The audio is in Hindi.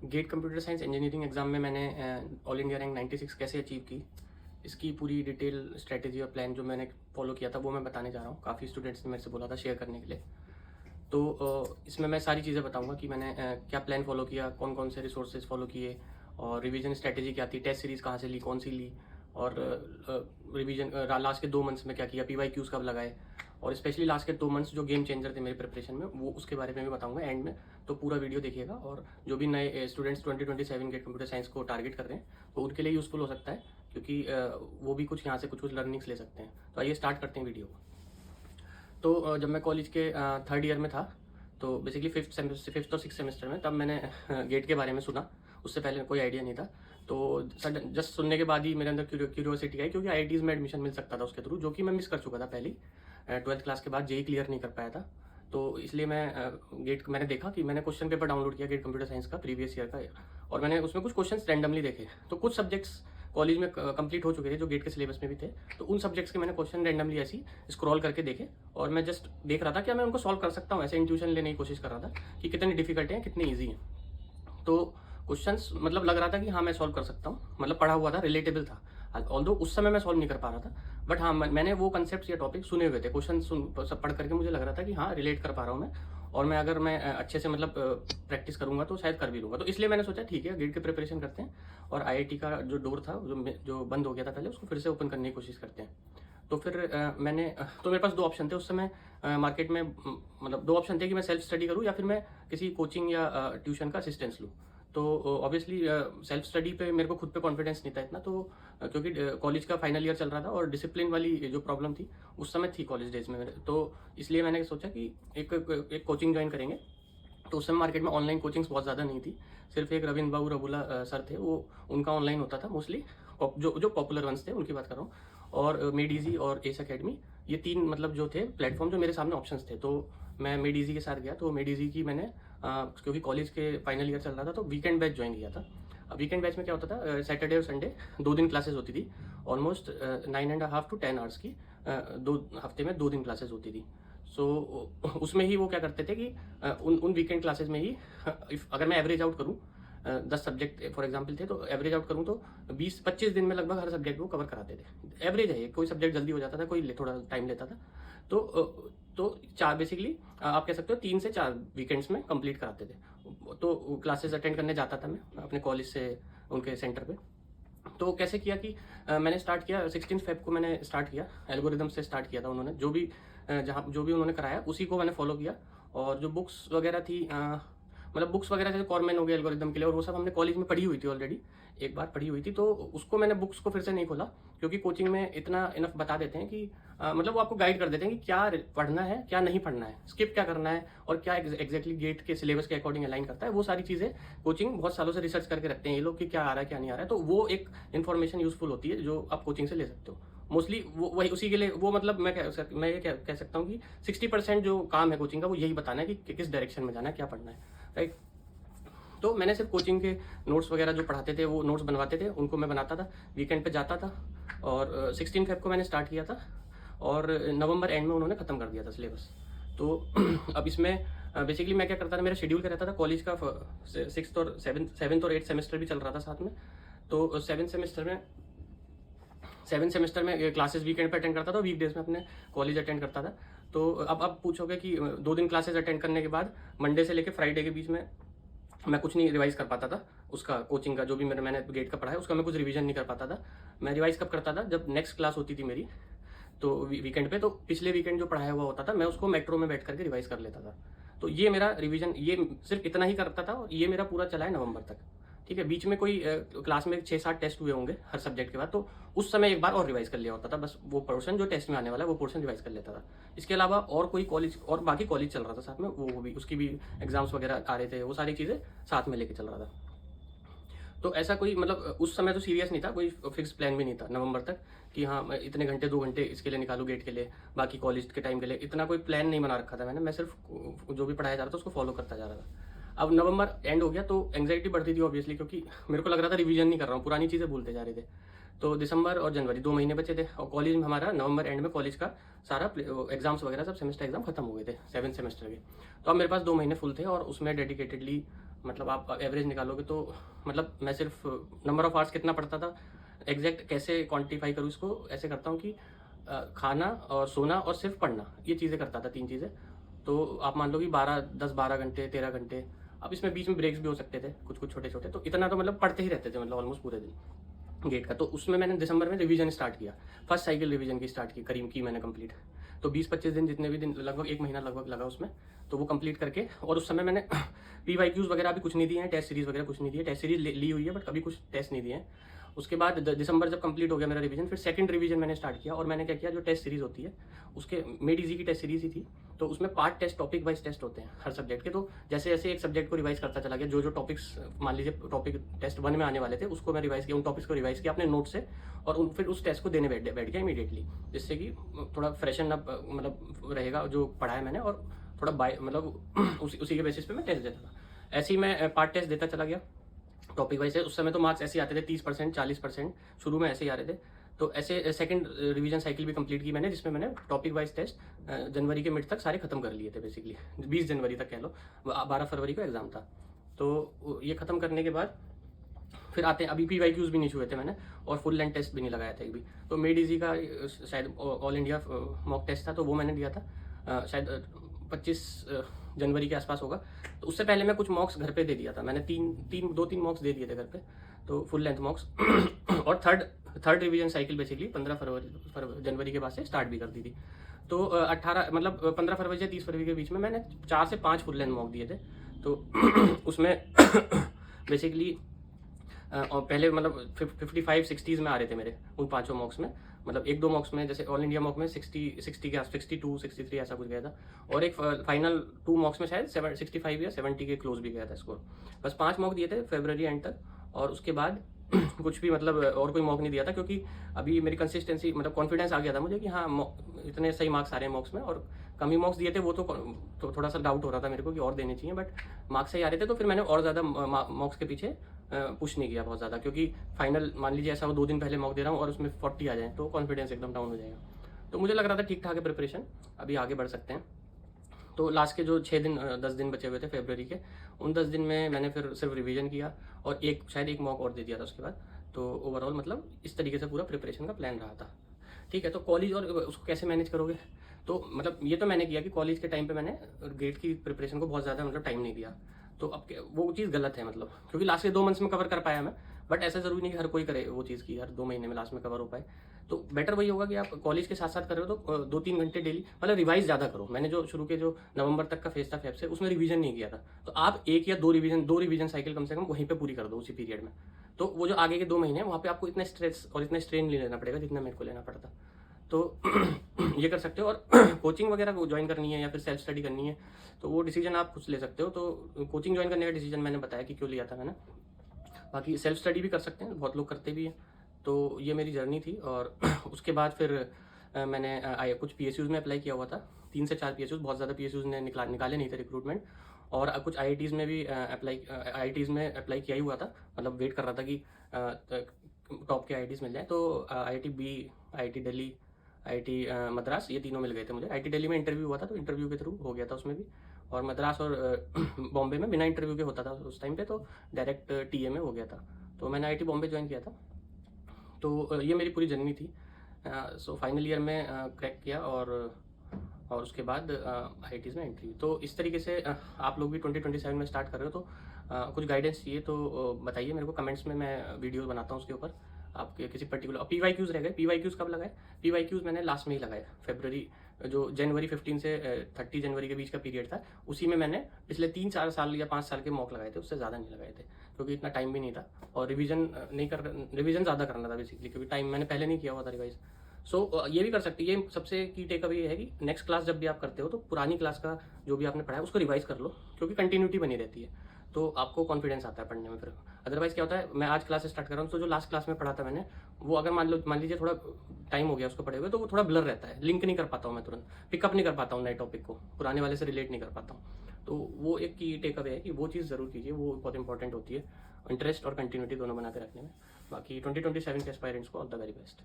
Gate computer science engineering exam में मैंने ऑल इंडिया रैंक 96 कैसे अचीव की, इसकी पूरी डिटेल स्ट्रैटेजी और प्लान जो मैंने फॉलो किया था वो मैं बताने जा रहा हूँ। काफ़ी स्टूडेंट्स ने मेरे से बोला था शेयर करने के लिए। तो इसमें मैं सारी चीज़ें बताऊँगा कि मैंने क्या प्लान फॉलो किया, कौन कौन से रिसोर्सेज फॉलो किए और रिवीजन स्ट्रैटेजी क्या थी, टेस्ट सीरीज़ कहाँ से ली, कौन सी ली और रिवीजन लास्ट के 2 मंथ्स में क्या किया, PYQs कब लगाए और स्पेशली लास्ट के 2 मंथ्स जो गेम चेंजर थे मेरे प्रिपरेशन में, वो उसके बारे में भी बताऊंगा एंड में। तो पूरा वीडियो देखिएगा और जो भी नए स्टूडेंट्स 2027 गेट कंप्यूटर साइंस को टारगेट कर रहे हैं तो उनके लिए यूज़फुल हो सकता है, क्योंकि वो भी कुछ यहाँ से कुछ लर्निंग्स ले सकते हैं। तो आइए स्टार्ट करते हैं वीडियो को। तो जब मैं कॉलेज के 3rd ईयर में था, तो बेसिकली फिफ्थ और 6th सेमेस्टर में, तब मैंने गेट के बारे में सुना। उससे पहले कोई आइडिया नहीं था। तो सडन जस्ट सुनने के बाद ही मेरे अंदर क्यूरियोसिटी आई, क्योंकि IITs में एडमिशन मिल सकता था उसके थ्रू, जो कि मैं मिस कर चुका था पहले 12th क्लास के बाद। जेई क्लियर नहीं कर पाया था, तो इसलिए मैंने देखा कि मैंने क्वेश्चन पेपर डाउनलोड किया गेट कंप्यूटर साइंस का प्रीवियस ईयर का, और मैंने उसमें कुछ क्वेश्चन रैंडमली देखे। तो कुछ सब्जेक्ट्स कॉलेज में कंप्लीट हो चुके थे जो गेट के सिलेबस में भी थे, तो उन सब्जेक्ट्स के मैंने क्वेश्चन रैंडमली ऐसे ही स्क्रॉल करके देखे और मैं जस्ट देख रहा था कि मैं उनको सॉल्व कर सकता हूँ। ऐसे इंट्यूशन लेने की कोशिश कर रहा था कि कितने डिफिकल्ट हैं, कितने ईजी हैं। तो क्वेश्चंस मतलब लग रहा था कि हाँ मैं सॉल्व कर सकता हूँ, मतलब पढ़ा हुआ था, रिलेटेबल था। ऑल्दो उस समय मैं सॉल्व नहीं कर पा रहा था, बट हाँ मैंने वो कंसेप्ट या टॉपिक सुने हुए थे। क्वेश्चन सब पढ़ करके मुझे लग रहा था कि हाँ रिलेट कर पा रहा हूँ मैं, और मैं अगर मैं अच्छे से मतलब प्रैक्टिस करूंगा तो शायद कर भी लूँगा। तो इसलिए मैंने सोचा ठीक है गेट की प्रिपरेशन करते हैं और IIT का जो डोर था जो बंद हो गया था पहले, उसको फिर से ओपन करने की कोशिश करते हैं। तो फिर तो मेरे पास 2 ऑप्शन थे उस समय मार्केट में, मतलब 2 ऑप्शन थे कि मैं सेल्फ स्टडी करूँ या फिर मैं किसी कोचिंग या ट्यूशन का असिस्टेंस लूँ। तो ऑब्वियसली सेल्फ स्टडी पे मेरे को खुद पे कॉन्फिडेंस नहीं था इतना, तो क्योंकि कॉलेज का फाइनल ईयर चल रहा था और डिसिप्लिन वाली जो प्रॉब्लम थी उस समय थी कॉलेज डेज में मेरे, तो इसलिए मैंने सोचा कि एक कोचिंग ज्वाइन करेंगे। तो उस समय मार्केट में ऑनलाइन कोचिंग्स बहुत ज़्यादा नहीं थी, सिर्फ एक रविंद्र बाबू रबुला सर थे, वो उनका ऑनलाइन होता था मोस्टली, जो पॉपुलर वंस थे उनकी बात कर रहा हूँ। और मेड इजी और एस अकेडमी, ये 3 मतलब जो थे प्लेटफॉर्म जो मेरे सामने ऑप्शंस थे। तो मैं मेड इजी के साथ गया। तो मेड इजी की मैंने क्योंकि कॉलेज के फाइनल ईयर चल रहा था तो वीकेंड बैच ज्वाइन किया था। अब वीकेंड बैच में क्या होता था, सैटरडे और संडे 2 दिन क्लासेस होती थी, ऑलमोस्ट 9.5 to 10 आवर्स की, 2 हफ्ते में 2 दिन क्लासेस होती थी। सो उसमें ही वो क्या करते थे कि उन वीकेंड क्लासेस में ही अगर मैं एवरेज आउट करूँ, 10 सब्जेक्ट फॉर एग्जाम्पल थे, तो एवरेज आउट करूँ तो 20-25 दिन में लगभग हर सब्जेक्ट को कवर कराते थे। एवरेज है, कोई सब्जेक्ट जल्दी हो जाता था, कोई थोड़ा टाइम लेता था। तो 4 बेसिकली आप कह सकते हो 3 से 4 वीकेंड्स में कंप्लीट कराते थे। तो क्लासेस अटेंड करने जाता था मैं अपने कॉलेज से उनके सेंटर पे। तो कैसे किया कि मैंने स्टार्ट किया 16 फेब को, मैंने स्टार्ट किया एल्गोरिदम से स्टार्ट किया था। उन्होंने जो भी उन्होंने कराया उसी को मैंने फॉलो किया। और जो बुक्स वगैरह थी, मतलब बुक्स वगैरह जैसे कॉर्मेन हो गया एल्गोरिदम के लिए, और वो सब हमने कॉलेज में पढ़ी हुई थी ऑलरेडी, एक बार पढ़ी हुई थी। तो उसको मैंने बुक्स को फिर से नहीं खोला, क्योंकि कोचिंग में इतना इनफ बता देते हैं कि मतलब वो आपको गाइड कर देते हैं कि क्या पढ़ना है, क्या नहीं पढ़ना है, स्किप क्या करना है और क्या एग्जैक्टली गेट के सिलेबस के अकॉर्डिंग अलाइन करता है। वो सारी चीज़ें कोचिंग बहुत सालों से रिसर्च करके रखते हैं ये लोग कि क्या आ रहा है क्या नहीं आ रहा है। तो वो एक इन्फॉर्मेशन यूजफुल होती है जो आप कोचिंग से ले सकते हो। मोस्टली वो वही उसी के लिए वो, मतलब मैं ये कह सकता हूँ कि 60% जो काम है कोचिंग का वो यही बताना है कि किस डायरेक्शन में जाना है, क्या पढ़ना है, राइट। तो मैंने सिर्फ कोचिंग के नोट्स वगैरह जो पढ़ाते थे, वो नोट्स बनवाते थे, उनको मैं बनाता था, वीकेंड पे जाता था। और 16 फेब को मैंने स्टार्ट किया था और नवंबर एंड में उन्होंने ख़त्म कर दिया था सिलेबस। तो अब इसमें बेसिकली मैं क्या करता था, मेरा शेड्यूल क्या रहता था कॉलेज का, 6th और 7th और 8th सेमेस्टर भी चल रहा था साथ में। तो 7th सेमेस्टर में क्लासेस वीकेंड पे अटेंड करता था, वीकडेज में अपने कॉलेज अटेंड करता था। तो अब पूछोगे कि 2 दिन क्लासेस अटेंड करने के बाद मंडे से लेकर फ्राइडे के बीच में मैं कुछ नहीं रिवाइज कर पाता था उसका, कोचिंग का जो भी मैंने गेट का पढ़ा है उसका मैं कुछ रिवीजन नहीं कर पाता था। मैं रिवाइज कब करता था, जब नेक्स्ट क्लास होती थी मेरी, तो वीकेंड पे, तो पिछले वीकेंड जो पढ़ाया हुआ होता था मैं उसको मेट्रो में बैठ करके रिवाइज कर लेता था। तो ये मेरा रिवीजन, ये सिर्फ इतना ही करता था और ये मेरा पूरा चला है नवंबर तक। ठीक है, बीच में कोई क्लास में 6-7 टेस्ट हुए होंगे हर सब्जेक्ट के बाद, तो उस समय एक बार और रिवाइज कर लिया होता था, बस वो पोर्शन जो टेस्ट में आने वाला है वो पोर्शन रिवाइज कर लेता था। इसके अलावा और कोई कॉलेज और बाकी कॉलेज चल रहा था साथ में, वो भी उसकी भी एग्जाम्स वगैरह आ रहे थे, वो सारी चीज़ें साथ में लेके चल रहा था। तो ऐसा कोई मतलब उस समय तो सीरियस नहीं था, कोई फिक्स प्लान भी नहीं था नवंबर तक कि हाँ मैं इतने घंटे 2 घंटे इसके लिए निकालूँ गेट के लिए, बाकी कॉलेज के टाइम के लिए, इतना कोई प्लान नहीं बना रखा था मैंने। मैं सिर्फ जो भी पढ़ाया जा रहा था उसको फॉलो करता जा रहा था। अब नवंबर एंड हो गया तो एंग्जाइटी बढ़ती थी ऑब्वियसली, क्योंकि मेरे को लग रहा था रिवीजन नहीं कर रहा हूँ, पुरानी चीज़ें भूलते जा रहे थे। तो दिसंबर और जनवरी 2 महीने बचे थे और कॉलेज में हमारा नवंबर एंड में कॉलेज का सारा एग्जाम्स वगैरह सब सेमेस्टर एग्जाम खत्म हो गए थे 7th सेमेस्टर के। तो अब मेरे पास 2 महीने फुल थे और उसमें डेडिकेटेडली मतलब आप एवरेज निकालोगे तो मतलब मैं सिर्फ नंबर ऑफ आवर्स कितना पढ़ता था, एग्जैक्ट कैसे क्वांटिफाई करूँ इसको, ऐसे करता हूँ कि खाना और सोना और सिर्फ पढ़ना, ये चीज़ें करता था, 3 चीज़ें। तो आप मान लो कि 10-12 घंटे, 13 घंटे। अब इसमें बीच में ब्रेक्स भी हो सकते थे कुछ कुछ छोटे छोटे, तो इतना तो मतलब पढ़ते ही रहते थे, मतलब ऑलमोस्ट पूरे दिन गेट का। तो उसमें मैंने दिसंबर में रिवीजन स्टार्ट किया, फर्स्ट साइकिल रिवीजन की स्टार्ट की, करीम की मैंने कंप्लीट। तो 20-25 दिन, जितने भी दिन, लगभग 1 महीना लगभग लगा उसमें, तो वो कंप्लीट करके। और उस समय मैंने PYQs वगैरह भी कुछ नहीं दिए हैं, टेस्ट सीरीज वगैरह कुछ नहीं दिए, टेस्ट सीरीज ली हुई है बट कभी कुछ टेस्ट नहीं दिए हैं। उसके बाद दिसंबर जब कंप्लीट हो गया मेरा रिवीजन, फिर सेकंड रिवीजन मैंने स्टार्ट किया। और मैंने क्या किया, जो टेस्ट सीरीज होती है उसके मेड इजी की टेस्ट सीरीज ही थी, तो उसमें part test, topic wise test होते हैं हर सब्जेक्ट के। तो जैसे जैसे एक सब्जेक्ट को रिवाइज करता चला गया, जो जो टॉपिक्स मान लीजिए टॉपिक टेस्ट 1 में आने वाले थे, उसको मैं रिवाइज किया, उन टॉपिक्स को रिवाइज किया अपने नोट से, और फिर उस टेस्ट को देने बैठ गया इमीडिएटली, जिससे कि थोड़ा फ्रेशन अप मतलब रहेगा जो पढ़ा है मैंने, और थोड़ा मतलब उसी के बेसिस पे मैं टेस्ट देता था। ऐसे ही मैं पार्ट टेस्ट देता चला गया टॉपिक वाइज है। उस समय तो मार्क्स ऐसे ही आते थे 30%, 40%, शुरू में ऐसे ही आ रहे थे। तो ऐसे सेकंड रिवीजन साइकिल भी कंप्लीट की मैंने, जिसमें मैंने टॉपिक वाइज टेस्ट जनवरी के मिड तक सारे खत्म कर लिए थे बेसिकली, 20 जनवरी तक कह लो, 12 फरवरी को एग्जाम था। तो ये खत्म करने के बाद फिर आते हैं, अभी PYQs भी नहीं छुए थे मैंने, और फुल लेंथ टेस्ट भी नहीं लगाया था एक भी। तो मेड इजी का शायद ऑल इंडिया मॉक टेस्ट था, तो वो मैंने दिया था शायद 25 जनवरी के आसपास होगा। तो उससे पहले मैं कुछ मॉक्स घर पे दे दिया था मैंने, 2-3 मॉक्स दे दिए थे घर पे, तो फुल लेंथ मॉक्स। और थर्ड रिवीजन साइकिल बेसिकली 15 जनवरी के बाद से स्टार्ट भी कर दी थी। तो 18 मतलब 15 फरवरी से 30 फरवरी के बीच में मैंने 4 से 5 फुल लेंथ मॉक दिए थे। तो उसमें बेसिकली और पहले मतलब 55-60s में आ रहे थे मेरे उन 5 मॉक्स में। मतलब 1-2 मॉक्स में, जैसे ऑल इंडिया मॉक में 60 के आस 62, 63 ऐसा कुछ गया था, और एक फाइनल 2 मॉक्स में शायद 65 या 70 के क्लोज भी गया था स्कोर। बस 5 मॉक दिए थे फरवरी एंड तक, और उसके बाद कुछ भी मतलब और कोई मॉक नहीं दिया था, क्योंकि अभी मेरी कंसिस्टेंसी मतलब कॉन्फिडेंस आ गया था मुझे कि हाँ इतने सही मार्क्स आ रहे हैं मॉक्स में। और कम ही मॉक्स दिए थे वो, तो थोड़ा सा डाउट हो रहा था मेरे को कि और देने चाहिए, बट मार्क्स सही आ रहे थे, तो फिर मैंने और ज़्यादा मॉक्स के पीछे पुश नहीं किया बहुत ज़्यादा, क्योंकि फाइनल मान लीजिए ऐसा वो 2 दिन पहले मॉक दे रहा हूँ और उसमें 40 आ जाए तो कॉन्फिडेंस एकदम डाउन हो जाएगा। तो मुझे लग रहा था ठीक ठाक है प्रिपरेशन, अभी आगे बढ़ सकते हैं। तो लास्ट के जो 10 दिन बचे हुए थे फरवरी के, उन 10 दिन में मैंने फिर सिर्फ रिवीजन किया, और शायद एक मॉक और दे दिया था उसके बाद। तो ओवरऑल मतलब इस तरीके से पूरा प्रिपरेशन का प्लान रहा था। ठीक है, तो कॉलेज और उसको कैसे मैनेज करोगे, तो मतलब ये तो मैंने किया कि कॉलेज के टाइम पे मैंने गेट की प्रिपरेशन को बहुत ज़्यादा मतलब टाइम नहीं दिया। तो अब वो चीज़ गलत है, मतलब क्योंकि लास्ट के 2 मंथ्स में कवर कर पाया मैं, बट ऐसा ज़रूरी नहीं कि हर कोई करे वो चीज़ की हर 2 महीने में लास्ट में कवर हो पाए। तो बेटर वही होगा कि आप कॉलेज के साथ साथ कर रहे हो तो 2-3 घंटे डेली मतलब रिवाइज ज़्यादा करो। मैंने जो शुरू के जो नवंबर तक का फेज था फेब से, उसमें रिवीजन नहीं किया था, तो आप 1 या 2 रिवीजन साइकिल कम से कम वहीं पे पूरी कर दो उसी पीरियड में। तो वो जो आगे के 2 महीने हैं वहाँ पे आपको इतना स्ट्रेस और इतना स्ट्रेन नहीं लेना पड़ेगा जितना मेरे को लेना पड़ता। तो ये कर सकते हो। और कोचिंग वगैरह को ज्वाइन करनी है या फिर सेल्फ स्टडी करनी है, तो वो डिसीजन आप खुद ले सकते हो। तो कोचिंग ज्वाइन करने का डिसीजन मैंने बताया कि क्यों लिया था मैंने। बाकी सेल्फ स्टडी भी कर सकते हैं, बहुत लोग करते भी हैं। तो ये मेरी जर्नी थी। और उसके बाद फिर मैंने कुछ PSUs में अप्लाई किया हुआ था, 3 से 4 PSUs, बहुत ज़्यादा PSUs ने निकाले नहीं थे रिक्रूटमेंट। और कुछ IITs में भी IITs में अप्लाई किया ही हुआ था, मतलब वेट कर रहा था कि टॉप के IITs मिल जाए। तो IIT-B, IIT Delhi, IIT Madras, ये तीनों मिल गए थे मुझे। IIT दिल्ली में इंटरव्यू हुआ था, तो इंटरव्यू के थ्रू हो गया था उसमें भी। और मद्रास और बॉम्बे में बिना इंटरव्यू के होता था उस टाइम पे, तो डायरेक्ट TA में हो गया था। तो मैंने IIT बॉम्बे ज्वाइन किया था। तो ये मेरी पूरी जर्नी थी। सो फाइनल ईयर में क्रैक किया, और उसके बाद IITs में एंट्री। तो इस तरीके से आप लोग भी 2027 में स्टार्ट कर रहे हो, तो कुछ गाइडेंस चाहिए तो बताइए मेरे को कमेंट्स में, मैं वीडियो बनाता हूँ उसके ऊपर। आपके किसी पर्टिकुलर PYQs रह गए, PYQs कब लगाए? PYQs मैंने लास्ट में ही लगाए, फरवरी, जो जनवरी 15 से 30 जनवरी के बीच का पीरियड था, उसी में मैंने पिछले 3-4 साल या 5 साल के मॉक लगाए थे, उससे ज़्यादा नहीं लगाए थे, क्योंकि इतना टाइम भी नहीं था। और रिवीजन ज़्यादा करना था बेसिकली, क्योंकि टाइम मैंने पहले नहीं किया हुआ था रिवाइज। सो ये भी कर सकती है। ये सबसे की टेक अवे ये है कि नेक्स्ट क्लास जब भी आप करते हो, तो पुरानी क्लास का जो भी आपने पढ़ा है उसको रिवाइज कर लो, क्योंकि कंटिन्यूटी बनी रहती है, तो आपको कॉन्फिडेंस आता है पढ़ने में। फिर अदरवाइज क्या होता है, मैं आज क्लास स्टार्ट कर रहा हूँ, तो जो लास्ट क्लास में पढ़ा था मैंने, वो अगर मान लीजिए थोड़ा टाइम हो गया उसको पढ़े हुए, तो वो थोड़ा ब्लर रहता है, लिंक नहीं कर पाता हूँ मैं, तुरंत पिकअप नहीं कर पाता हूँ नए टॉपिक को, पुराने वाले से रिलेट नहीं कर पाता हूँ। तो वो एक की टेक अवे है कि वो चीज़ ज़रूर कीजिए, वो बहुत इंपॉर्टेंट होती है, इंटरेस्ट और कंटिन्यूटी दोनों बना के रखने में। बाकी 2027 के एस्पायरेंट्स को ऑल द वेरी बेस्ट।